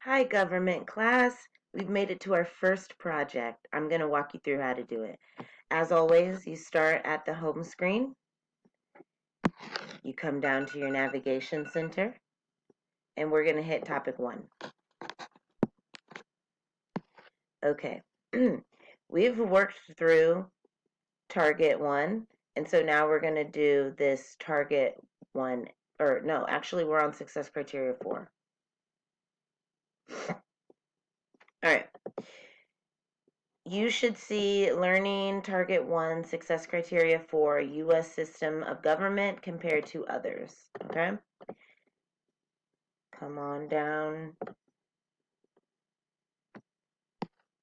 Hi, government class. We've made it to our first project. I'm going to walk you through how to do it. As always, you start at the home screen. You come down to your navigation center, and we're going to hit topic 1. Okay. We've worked through target 1, and so now we're going to do this target 1, or no, actually we're on success criteria 4. All right. You should see learning target 1, success criteria 4, U.S. system of government compared to others. Okay? Come on down.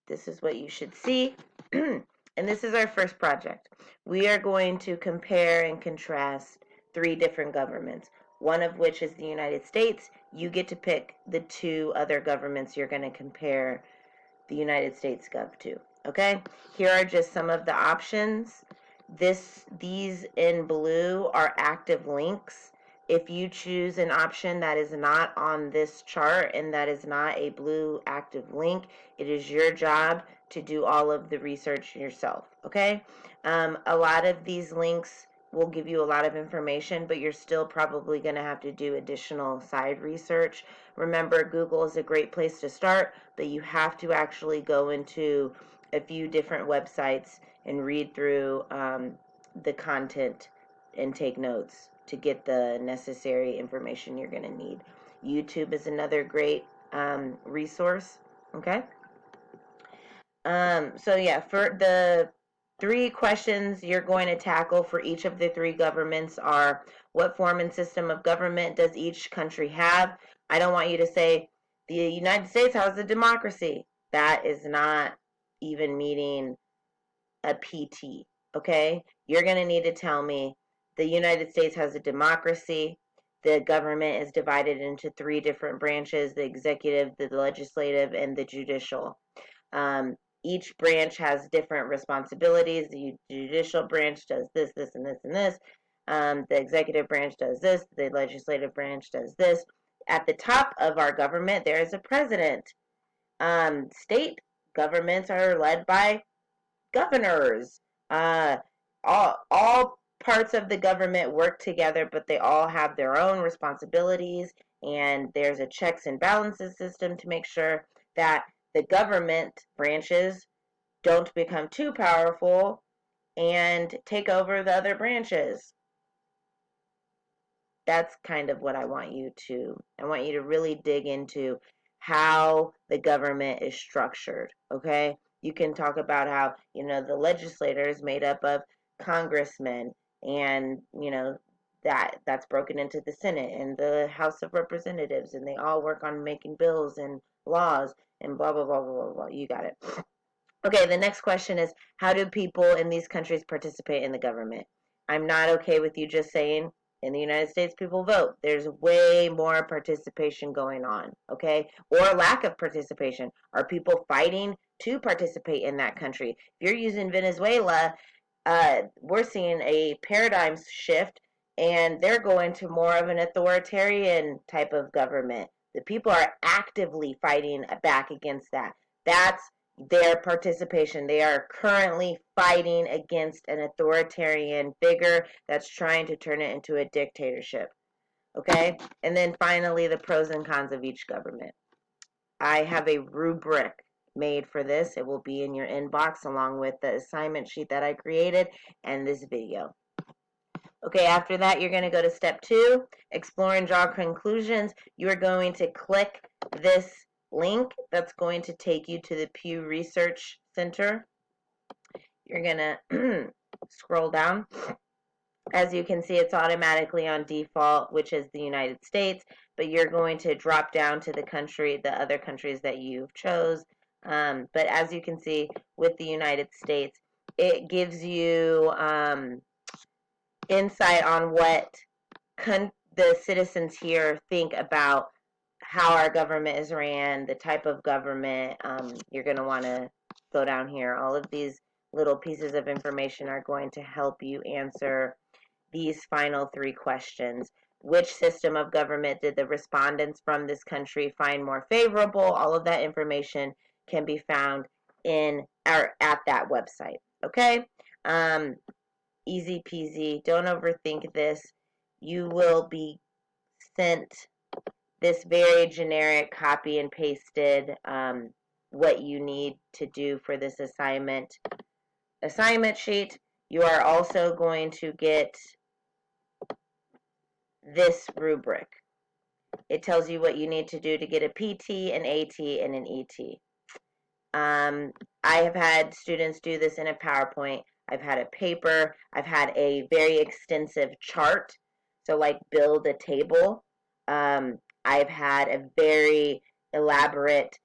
This is what you should see. And this is our first project. We are going to compare and contrast 3 different governments, one of which is the United States. You get to pick the 2 other governments you're going to compare the United States Gov to. Okay, here are just some of the options. These in blue are active links. If you choose an option that is not on this chart and that is not a blue active link, it is your job to do all of the research yourself. Okay, a lot of these links will give you a lot of information, but you're still probably going to have to do additional side research. Remember, Google is a great place to start, but you have to actually go into a few different websites and read through the content and take notes to get the necessary information you're going to need. YouTube is another great resource. Okay. So yeah, for the 3 questions you're going to tackle for each of the 3 governments are: what form and system of government does each country have? I don't want you to say the United States has a democracy. That is not even meeting a PT. Okay? You're going to need to tell me the United States has a democracy. The government is divided into 3 different branches: the executive, the legislative, and the judicial. Um, each branch has different responsibilities. The judicial branch does this, this, and this, and this. The executive branch does this. The legislative branch does this. At the top of our government, there is a president. State governments are led by governors. Uh, all parts of the government work together, but they all have their own responsibilities, and there's a checks and balances system to make sure that the government branches don't become too powerful and take over the other branches. That's kind of what I want you to really dig into how the government is structured. Okay, you can talk about how the legislature is made up of congressmen, and that's broken into the Senate and the House of Representatives, and they all work on making bills and laws and blah blah blah blah blah blah. You got it. Okay, the next question is, how do people in these countries participate in the government? I'm not okay with you just saying in the United States people vote. There's way more participation going on, okay? Or lack of participation. Are people fighting to participate in that country? If you're using Venezuela, we're seeing a paradigm shift, and they're going to more of an authoritarian type of government. The people are actively fighting back against that. That's their participation. They are currently fighting against an authoritarian figure that's trying to turn it into a dictatorship. Okay? And then finally, the pros and cons of each government. I have a rubric made for this. It will be in your inbox along with the assignment sheet that I created and this video. Okay, after that, you're going to go to step 2, explore and draw conclusions. You are going to click this link that's going to take you to the Pew Research Center. You're going to scroll down. As you can see, it's automatically on default, which is the United States, but you're going to drop down to the other countries that you've chose. But as you can see, with the United States, it gives you insight on what the citizens here think about how our government is ran, the type of government. You're going to want to go down here. All of these little pieces of information are going to help you answer these final 3 questions. which system of government did the respondents from this country find more favorable. All of that information can be found in or at that website. Okay? Easy peasy. Don't overthink this. You will be sent this very generic copy and pasted what you need to do for this assignment sheet. You are also going to get this rubric. It tells you what you need to do to get a PT, an AT, and an ET. I have had students do this in a PowerPoint. I've had a paper. I've had a very extensive chart. So like build a table. I've had a very elaborate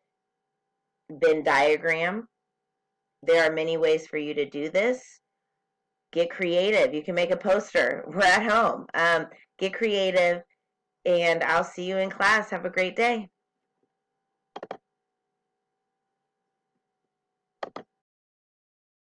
Venn diagram. There are many ways for you to do this. Get creative. You can make a poster. We're at home. Get creative, and I'll see you in class. Have a great day.